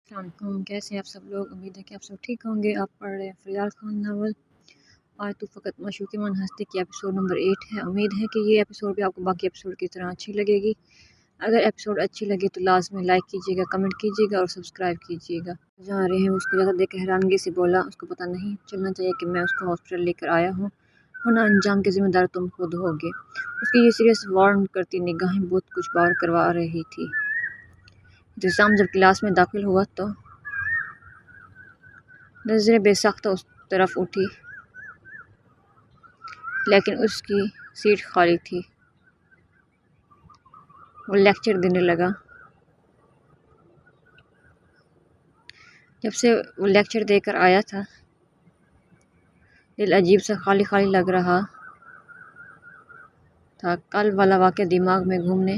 अस्सलाम वालेकुम, कैसे हैं आप सब लोग। उम्मीद है कि आप सब ठीक होंगे। आप पढ़ रहे हैं फ़रियाल खान नावल आज तो फ़कत मशूक़ मन हस्ती की एपिसोड नंबर 8 है। उम्मीद है कि ये एपिसोड भी आपको बाकी एपिसोड की तरह अच्छी लगेगी। अगर एपिसोड अच्छी लगे तो लाज़मी लाइक कीजिएगा, कमेंट कीजिएगा और सब्सक्राइब कीजिएगा। जहाँ रहे हैं उसको ज़्यादा देख के हैरानगी से बोला, उसको पता नहीं चलना चाहिए कि मैं उसको हॉस्पिटल लेकर आया हूँ, वरना अंजाम के ज़िम्मेदार तुम खुद होगे। उसकी ये सीरियस वार्न करती निगाहें बहुत कुछ बार करवा रही थी। इंतज़ाम जब क्लास में दाखिल हुआ तो नज़रें बेसाख्ता उस तरफ उठी, लेकिन उसकी सीट खाली थी। वो लेक्चर देने लगा। जब से वो लेक्चर देकर आया था, दिल अजीब सा खाली खाली लग रहा था। कल वाला वाक़या दिमाग में घूमने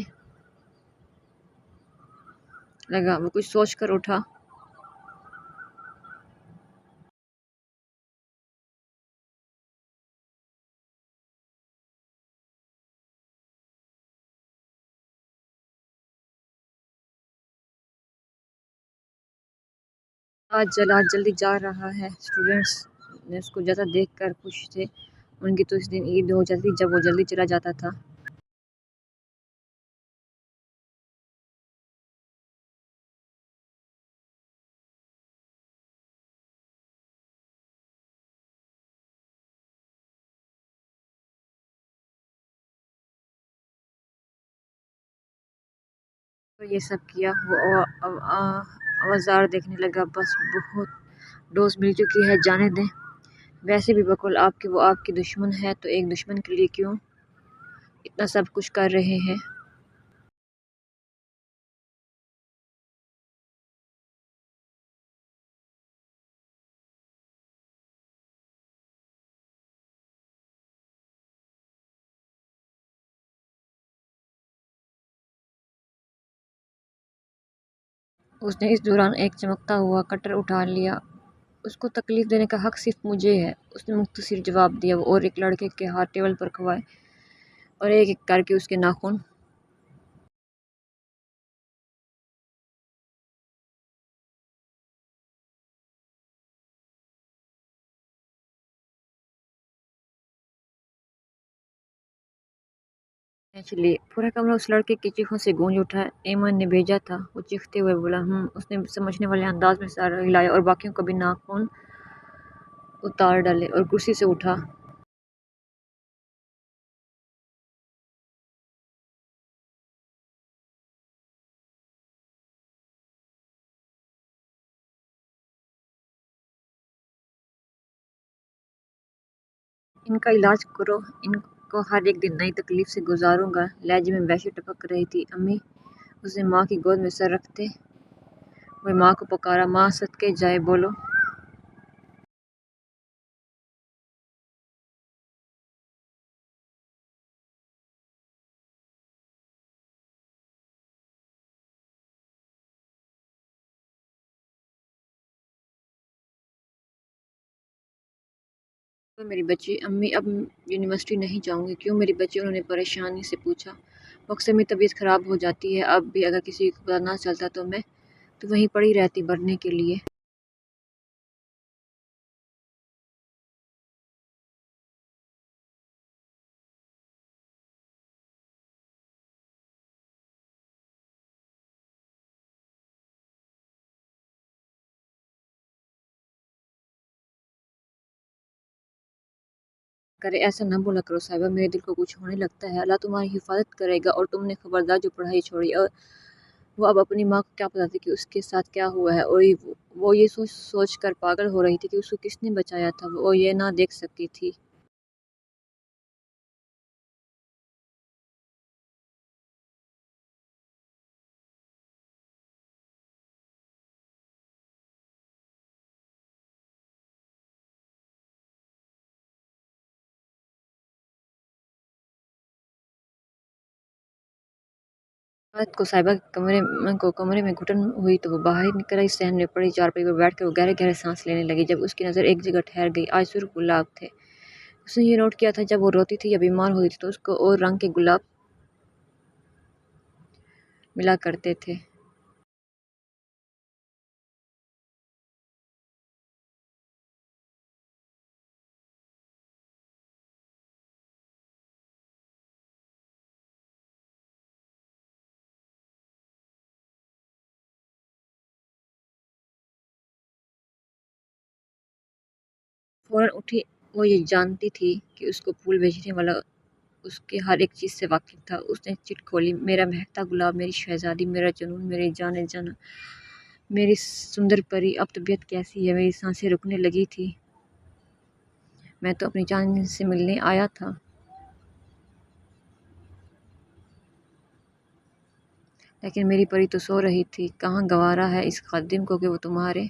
लगा। वो कुछ सोच कर उठा। आज जल्दी जा रहा है। स्टूडेंट्स ने उसको ज़्यादा देख कर खुश थे। उनकी तो इस दिन ईद हो जाती जब वो जल्दी चला जाता था। तो ये सब किया। वो औजार देखने लगा। बस बहुत डोज मिल चुकी है, जाने दें। वैसे भी बकुल आपके वो आपकी दुश्मन है, तो एक दुश्मन के लिए क्यों इतना सब कुछ कर रहे हैं। उसने इस दौरान एक चमकता हुआ कटर उठा लिया। उसको तकलीफ देने का हक सिर्फ मुझे है, उसने मुख्तसर जवाब दिया। वो और एक लड़के के हाथ टेबल पर खवाए और एक एक करके उसके नाखून खींच लिए। पूरा कमरा उस लड़के की चीखों से गूंज उठा। एमन ने भेजा था, वो चीखते हुए बोला। उसने समझने वाले अंदाज में सर हिलाया और बाकियों को भी नाखून उतार डाले और कुर्सी से उठा। इनका इलाज करो, इनको हर एक दिन नई तकलीफ से गुजारूंगा। लहजे में वहशत टपक रही थी। अम्मी, उसने माँ की गोद में सर रखते हुए माँ को पुकारा। माँ, सदके जाए, बोलो। तो मेरी बच्ची। अम्मी, अब यूनिवर्सिटी नहीं जाऊंगी। क्यों मेरी बच्ची, उन्होंने परेशानी से पूछा। अक्सर मेरी तबीयत खराब हो जाती है। अब भी अगर किसी को पता ना चलता तो मैं तो वहीं पड़ी रहती मरने के लिए। करे ऐसा न बोला करो साहिबा, मेरे दिल को कुछ होने लगता है। अल्लाह तुम्हारी हिफाजत करेगा। और तुमने खबरदार जो पढ़ाई छोड़ी। और वो अब अपनी माँ को क्या पता था कि उसके साथ क्या हुआ है। और वो ये सोच सोच कर पागल हो रही थी कि उसको किसने बचाया था। वो ये ना देख सकती थी। रात को साहिबा के कमरे में घुटन हुई तो वो बाहर निकल आई। सहन में पड़ी चारपाई पर बैठ कर वो गहरे गहरे सांस लेने लगी। जब उसकी नज़र एक जगह ठहर गई, आज सिर्फ गुलाब थे। उसने ये नोट किया था, जब वो रोती थी या बीमार होती थी तो उसको और रंग के गुलाब मिला करते थे। फ़ौरन उठी। वो ये जानती थी कि उसको फूल बेचने वाला उसके हर एक चीज़ से वाकिफ़ था। उसने चिट खोली। मेरा महकता गुलाब, मेरी शहज़ादी, मेरा जुनून, मेरी जान-ए-जान, मेरी सुंदर परी, अब तबीयत कैसी है? मेरी सांसें रुकने लगी थी। मैं तो अपनी जान से मिलने आया था। लेकिन मेरी परी तो सो रही थी। कहाँ गँवारा है इस ख़ादिम को कि वो तुम्हारे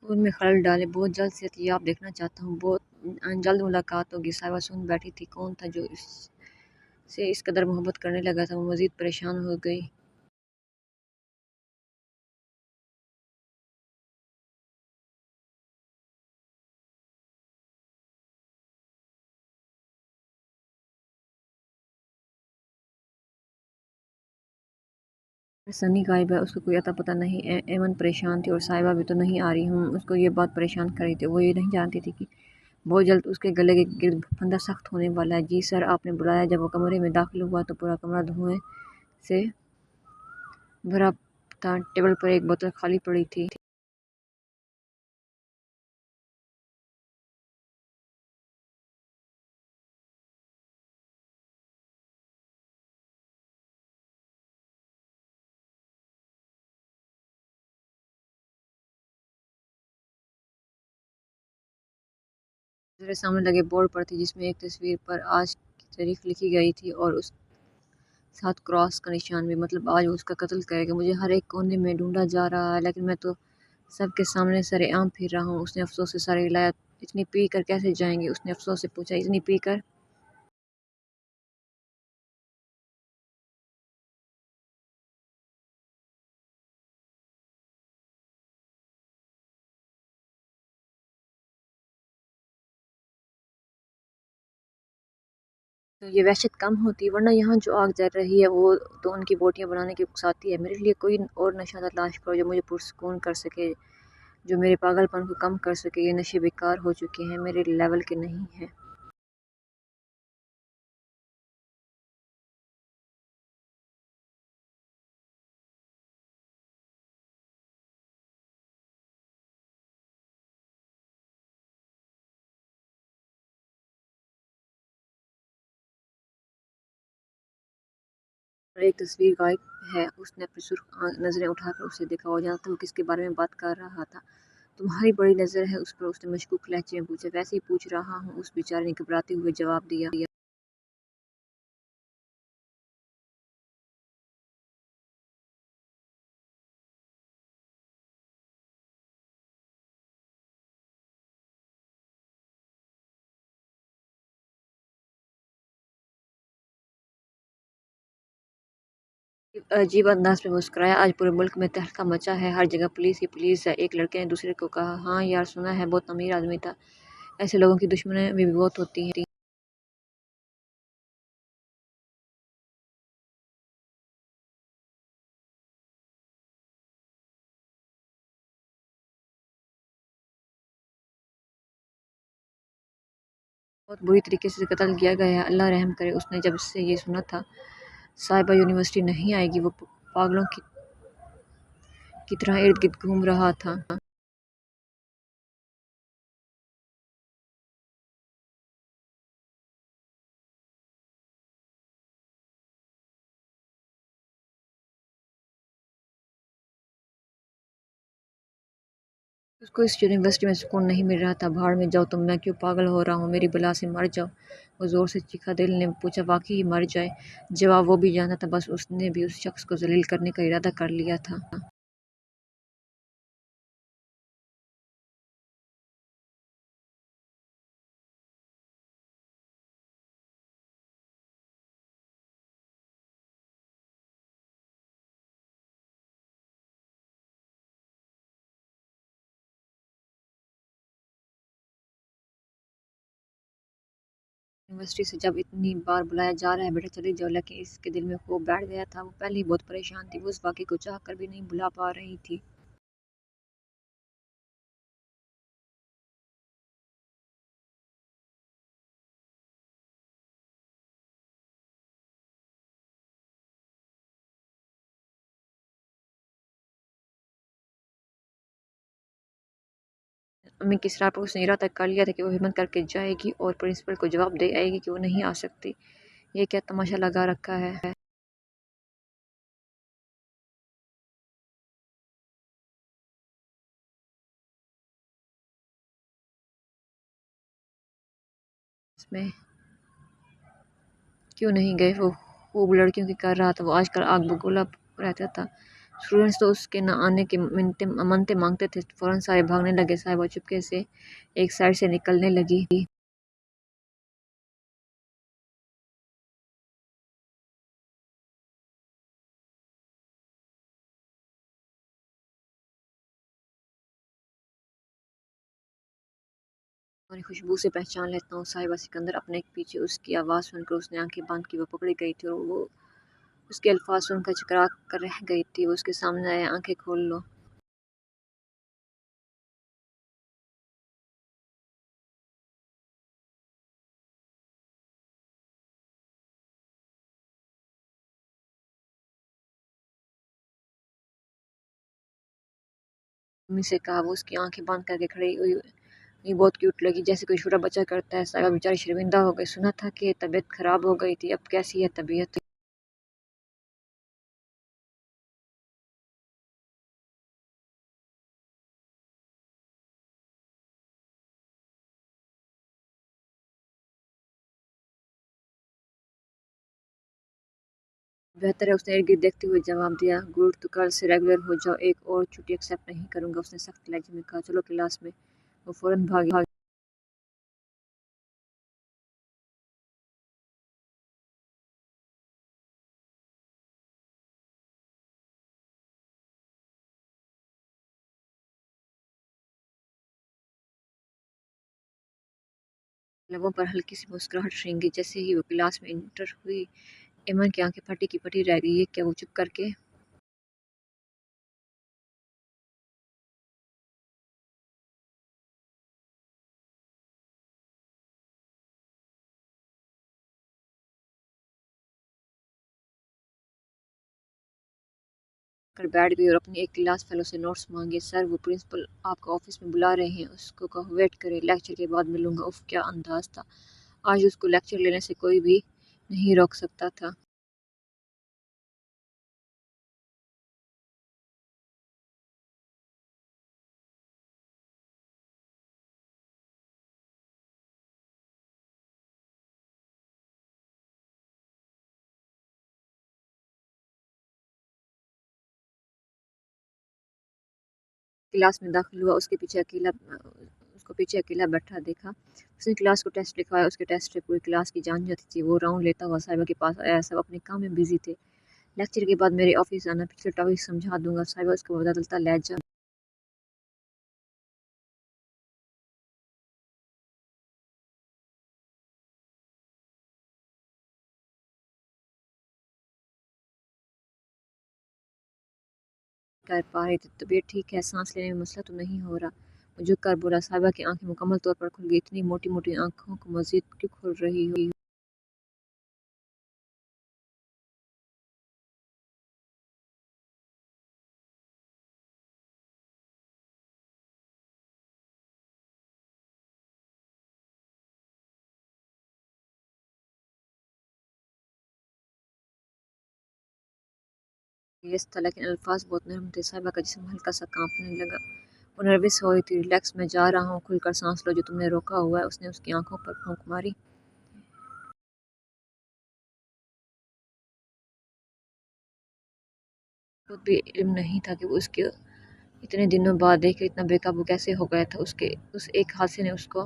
उनमें खलल डाले। बहुत जल्द सेहतियाब देखना चाहता हूँ। बहुत जल्द मुलाकात होगी। साहिबा सुन बैठी थी। कौन था जो इससे इस कदर मोहब्बत करने लगा था? वो मज़ीद परेशान हो गई। सनी गायब है, उसका कोई अता पता नहीं। एमन परेशान थी और साहिबा भी तो नहीं आ रही। उसको ये बात परेशान कर रही थी। वो ये नहीं जानती थी कि बहुत जल्द उसके गले के गिर्द फंदा सख्त होने वाला है। जी सर, आपने बुलाया? जब वो कमरे में दाखिल हुआ तो पूरा कमरा धुएं से भरा था। टेबल पर एक बोतल खाली पड़ी थी। मेरे सामने लगे बोर्ड पर थी जिसमें एक तस्वीर पर आज की तारीख लिखी गई थी और उस साथ क्रॉस का निशान भी। मतलब आज वो उसका कत्ल करेगा। मुझे हर एक कोने में ढूंढा जा रहा है लेकिन मैं तो सबके सामने सरेआम फिर रहा हूँ। उसने अफसोस से सर हिलाया। इतनी पी कर कैसे जाएंगे? उसने अफसोस से पूछा। इतनी पी कर? तो ये वहशत कम होती, वरना यहाँ जो आग जल रही है वो तो उनकी बोटियाँ बनाने की उकसाती है। मेरे लिए कोई और नशा तलाश करो जो मुझे पुरसकून कर सके, जो मेरे पागलपन को कम कर सके। ये नशे बेकार हो चुके हैं, मेरे लेवल के नहीं हैं। और एक तस्वीर गायब है। उसने अपनी सुर्ख नज़रें उठाकर उसे देखा। वो जानता वो किसके बारे में बात कर रहा था। तुम्हारी बड़ी नज़र है उस पर, उसने मशकूक लहजे में पूछा। वैसे ही पूछ रहा हूँ, उस बेचारे ने घबराते हुए जवाब दिया। अजीब अंदाज में मुस्कुराया। आज पूरे मुल्क में तहलका मचा है। हर जगह पुलिस ही पुलिस है। एक लड़के ने दूसरे को कहा, हाँ यार सुना है, बहुत अमीर आदमी था। ऐसे लोगों की दुश्मनी भी बहुत होती हैं। बहुत बुरी तरीके से कत्ल किया गया है, अल्लाह रहम करे। उसने जब से ये सुना था साहिबा यूनिवर्सिटी नहीं आएगी, वो पागलों की तरह इर्द गिर्द घूम रहा था। उसको इस यूनिवर्सिटी में सुकून नहीं मिल रहा था। भाड़ में जाओ तुम, मैं क्यों पागल हो रहा हूँ? मेरी बला से मर जाओ। वो ज़ोर से चीखा। दिल ने पूछा, वाकई ही मर जाए? जवाब वो भी जानता था, बस उसने भी उस शख्स को जलील करने का इरादा कर लिया था। यूनिवर्सिटी से जब इतनी बार बुलाया जा रहा है बेटा चले जाओ, लेकिन इसके दिल में खौफ बैठ गया था। वो पहले ही बहुत परेशान थी। वो उस वाक़ये को चाह कर भी नहीं भुला पा रही थी। امی کی اصرار پر اس نے ارادہ کر لیا تھا کہ وہ ہمت کر کے جائے گی اور پرنسپل کو جواب دے آئے گی کہ وہ نہیں آ سکتی۔ یہ کیا تماشا لگا رکھا ہے۔ اس میں کیوں نہیں گئے؟ وہ خوب لڑکیوں کی کر رہا تھا۔ وہ آج کل آگ بگولا رہتا تھا۔ اسٹوڈنٹس تو اس کے نہ آنے کے منتیں مانگتے تھے۔ فوراً سارے بھاگنے لگے۔ صاحبہ چپکے سے ایک سائڈ سے نکلنے لگی۔ تمہاری خوشبو سے پہچان لیتا ہوں صاحبہ سکندر اپنے پیچھے۔ اس کی آواز سن کر اس نے آنکھیں بند کی۔ وہ پکڑی گئی تھی اور وہ اس کے الفاظ سن کر چکرا کر رہ گئی تھی۔ وہ اس کے سامنے آیا۔ آنکھیں کھول لو۔ امی سے کہا۔ وہ اس کی آنکھیں بند کر کے کھڑی ہوئی۔ یہ بہت کیوٹ لگی، جیسے کوئی چھوٹا بچہ کرتا ہے۔ صاحبہ بیچاری شرمندہ ہو گئی۔ سنا تھا کہ طبیعت خراب ہو گئی تھی، اب کیسی ہے طبیعت؟ بہتر ہے، اس نے ارد گرد دیکھتے ہوئے جواب دیا۔ گڈ، تو کل سے ریگولر ہو جاؤ۔ ایک اور چھٹی ایکسپٹ نہیں کروں گا، اس نے سخت لہجے میں کہا۔ چلو کلاس میں۔ وہ فوراً بھاگی۔ لبوں پر ہلکی سی مسکراہٹ رنگی۔ جیسے ہی وہ کلاس میں انٹر ہوئی، ایمن کی آنکھیں پھٹی کی پھٹی رہ گئی۔ یہ کیا؟ وہ چپ کر کے بیٹھ گئی اور اپنی ایک کلاس فیلو سے نوٹس مانگے۔ سر، وہ پرنسپل آپ کو آفس میں بلا رہے ہیں، اس کو کہو ویٹ کرے، لیکچر کے بعد ملوں گا۔ اف، کیا انداز تھا! آج اس کو لیکچر لینے سے کوئی بھی نہیں روک سکتا تھا۔ کلاس میں داخل ہوا۔ اس کو پیچھے اکیلا بیٹھا دیکھا۔ اس نے کلاس کو ٹیسٹ لکھوایا۔ اس کے ٹیسٹ سے پوری کلاس کی جان جاتی تھی۔ وہ راؤنڈ لیتا ہوا صاحبہ کے پاس آیا۔ سب اپنے کام میں بزی تھے۔ لیکچر کے بعد میرے آفس آنا، پچھلے ٹاپک سمجھا دوں گا۔ صاحبہ اس کا بدلتا لہجہ کر پا رہی تھی۔ طبیعت ٹھیک ہے؟ سانس لینے میں مسئلہ تو نہیں ہو رہا؟ وہ جھک کر بولا۔ صاحبہ کی آنکھیں مکمل طور پر کھل گئی۔ اتنی موٹی موٹی آنکھوں کو مزید کیوں کھول رہی ہو؟ یس تھا، لیکن الفاظ بہت نرم تھے۔ صاحبہ کا جسم ہلکا سا کانپنے لگا۔ وہ نروس ہو رہی تھی۔ ریلیکس، میں جا رہا ہوں، کھل کر سانس لو۔ جو تم نے روکا ہوا ہے۔ اس نے اس کی آنکھوں پر پھونک ماری۔ خود بھی علم نہیں تھا کہ وہ اس کے اتنے دنوں بعد دیکھ کر اتنا بے قابو کیسے ہو گیا تھا۔ اس ایک حادثے نے اس کو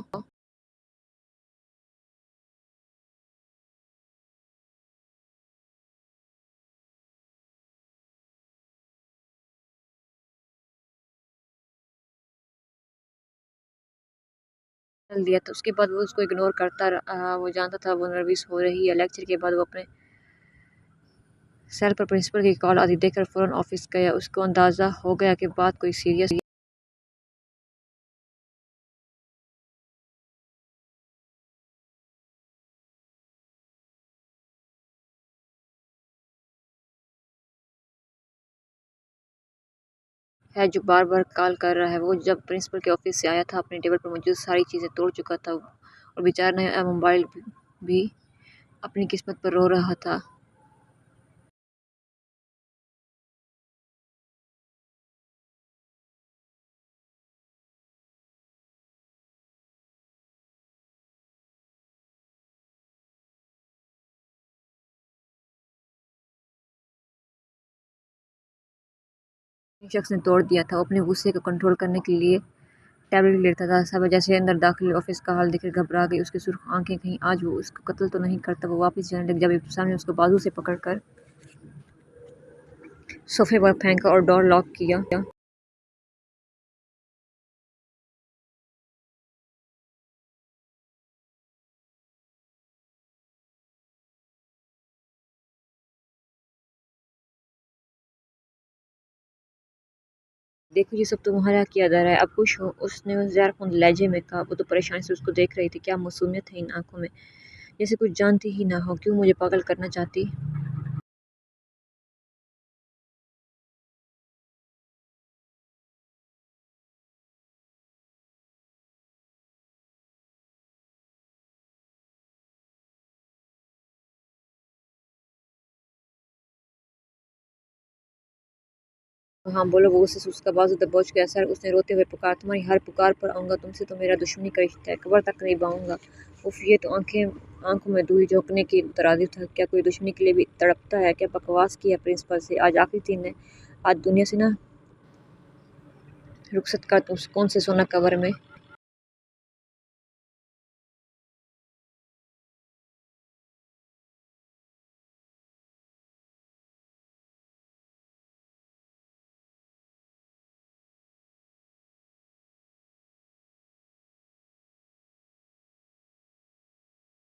بدل دیا تھا۔ اس کے بعد وہ اس کو اگنور کرتا رہا۔ وہ جانتا تھا وہ نروس ہو رہی ہے۔ لیکچر کے بعد وہ اپنے سیل پر پرنسپل کی کال آتی دیکھ کر فوراً آفس گیا۔ اس کو اندازہ ہو گیا کہ بات کوئی سیریس ہے جو بار بار کال کر رہا ہے۔ وہ جب پرنسپل کے آفس سے آیا تھا اپنے ٹیبل پر موجود ساری چیزیں توڑ چکا تھا اور بیچارہ نیا موبائل بھی اپنی قسمت پر رو رہا تھا۔ شخص نے توڑ دیا تھا۔ وہ اپنے غصے کو کنٹرول کرنے کے لیے ٹیبلٹ لیتا تھا۔ صاحبہ جیسے اندر داخل آفس کا حال دیکھ کر گھبرا گئی۔ اس کی سرخ آنکھیں کہیں آج وہ اس کو قتل تو نہیں کرتا۔ وہ واپس جانے لگی جب ابتسام نے اس کو بازو سے پکڑ کر صوفے پر پھینکا اور ڈور لاک کیا۔ دیکھو یہ سب تمہارا کیا جا رہا ہے، اب خوش ہو؟ اس نے زہر خوند لہجے میں کہا۔ وہ تو پریشانی سے اس کو دیکھ رہی تھی۔ کیا معصومیت ہے ان آنکھوں میں، جیسے کچھ جانتی ہی نہ ہو۔ کیوں مجھے پاگل کرنا چاہتی؟ ہاں بولو۔ وہ غصے سے اس کا بازو دبوچ گیا۔ سر، اس نے روتے ہوئے پکارا، تمہاری ہر پکار پر آؤں گا۔ تم سے تو میرا دشمنی کا رشتہ ہے، قبر تک قریب آؤں گا۔ اف، یہ تو آنکھوں میں دھول جھونکنے کے مترادف تھا۔ کیا کوئی دشمنی کے لیے بھی تڑپتا ہے؟ کیا بکواس کی ہے پرنسپل سے؟ آج آخری دن ہے، آج دنیا سے نہ رخصت کر، تم سکون سے سونا قبر میں۔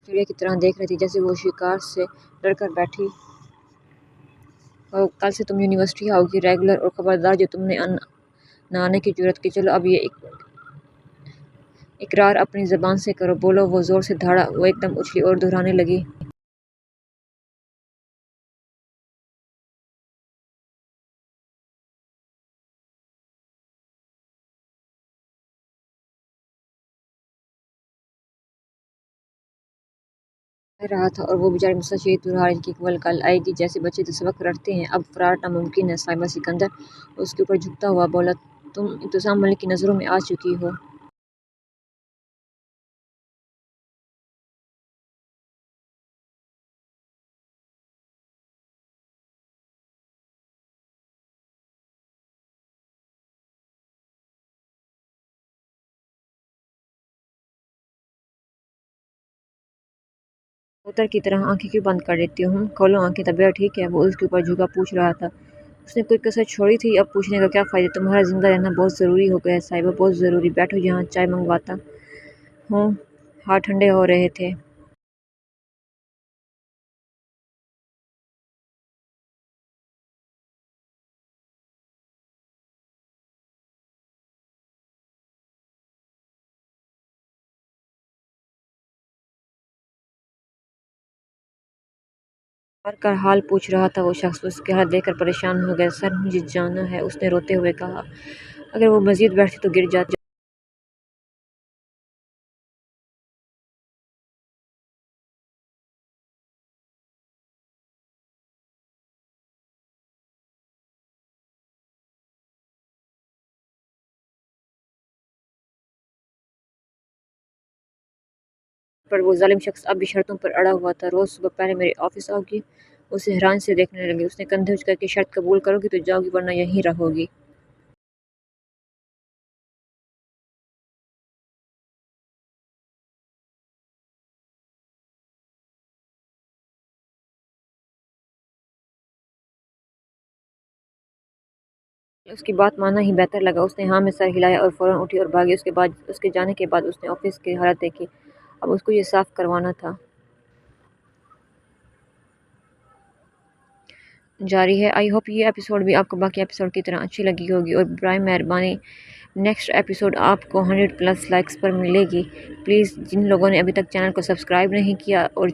چڑیا کی طرح دیکھ رہی تھی، جیسے وہ شکار سے ڈر کر بیٹھی ہو۔ کل سے تم یونیورسٹی آؤ گی ریگولر، اور خبردار جو تم نے نہ آنے کی جرات کی۔ چلو اب یہ اقرار اپنی زبان سے کرو۔ بولو۔ وہ زور سے دھاڑا۔ وہ ایک دم اچھلی اور دہرانے لگی۔ کہہ رہا تھا اور وہ بیچاری مسلسل شدید دہرا رہی تھی کہ کل آئے گی۔ جیسے بچے جو سبق رٹتے ہیں، اب فرار ناممکن ہے۔ صاحبہ سکندر اس کے اوپر جھکتا ہوا بولا، تم ابتسام ملک کی نظروں میں آ چکی ہو۔ کبوتر کی طرح آنکھیں کیوں بند کر لیتی ہو؟ کھولو آنکھیں، طبیعت ٹھیک ہے؟ وہ اس کے اوپر جھکا پوچھ رہا تھا۔ اس نے کوئی کسر چھوڑی تھی؟ اب پوچھنے کا کیا فائدہ؟ تمہارا زندہ رہنا بہت ضروری ہو گیا ہے صاحبہ، بہت ضروری۔ بیٹھو یہاں، چائے منگواتا ہوں۔ ہاتھ ٹھنڈے ہو رہے تھے۔ سر کا حال پوچھ رہا تھا وہ شخص۔ اس کے ہاتھ دیکھ کر پریشان ہو گیا۔ سر، مجھے جانا ہے، اس نے روتے ہوئے کہا۔ اگر وہ مزید بیٹھتی تو گر جاتی۔ پر وہ ظالم شخص اب بھی شرطوں پر اڑا ہوا تھا۔ روز صبح پہلے میرے آفس آؤ گی؟ وہ اسے حیرانی سے دیکھنے لگی۔ اس نے کندھے اچکا کے، شرط قبول کرو گی تو جاؤ گی، ورنہ یہیں رہو گی۔ اس کی بات ماننا ہی بہتر لگا۔ اس نے ہاں میں سر ہلایا اور فوراً اٹھی اور بھاگی۔ اس کے جانے کے بعد اس نے آفس کی حالت دیکھی۔ اب اس کو یہ صاف کروانا تھا۔ جاری ہے۔ آئی ہوپ یہ ایپیسوڈ بھی آپ کو باقی ایپیسوڈ کی طرح اچھی لگی ہوگی، اور برائے مہربانی نیکسٹ ایپیسوڈ آپ کو 100+ لائکس پر ملے گی۔ پلیز جن لوگوں نے ابھی تک چینل کو سبسکرائب نہیں کیا اور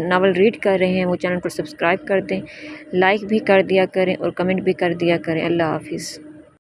ناول ریڈ کر رہے ہیں، وہ چینل کو سبسکرائب کر دیں، لائک بھی کر دیا کریں اور کمنٹ بھی کر دیا کریں۔ اللہ حافظ۔